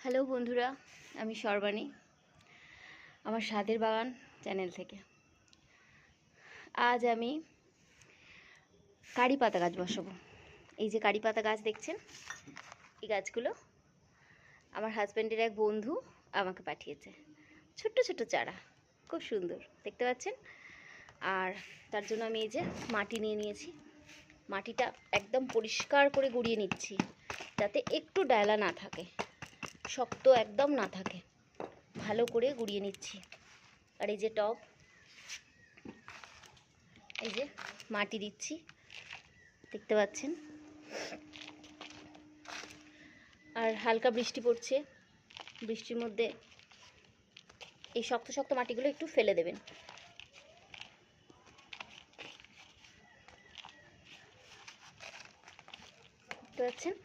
Hello বন্ধুরা, আমি সর্বাণী আমার স্বাদের বাগান চ্যানেল থেকে। আজ আমি কারি পাতা গাছ বসাবো। এই যে কারি পাতা গাছ দেখছেন, এই গাছগুলো আমার হাজব্যান্ডের এক বন্ধু আমাকে পাঠিয়েছে। ছোট্ট ছোট্ট চারা, খুব সুন্দর দেখতে পাচ্ছেন। আর তার জন্য আমি এই যে মাটি নিয়ে নিয়েছি। মাটিটা একদম পরিষ্কার করে গুঁড়িয়ে নিচ্ছি, যাতে একটু ডায়লা না থাকে, শক্ত একদম না থাকে। ভালো করে গুঁড়িয়ে নিচ্ছি। আর এই যে টব, এই যে মাটি দিচ্ছি, দেখতে পাচ্ছেন। আর হালকা বৃষ্টি পড়ছে, বৃষ্টির মধ্যে এই শক্ত শক্ত মাটিগুলো একটু ফেলে দেবেন। দেখতে পাচ্ছেন।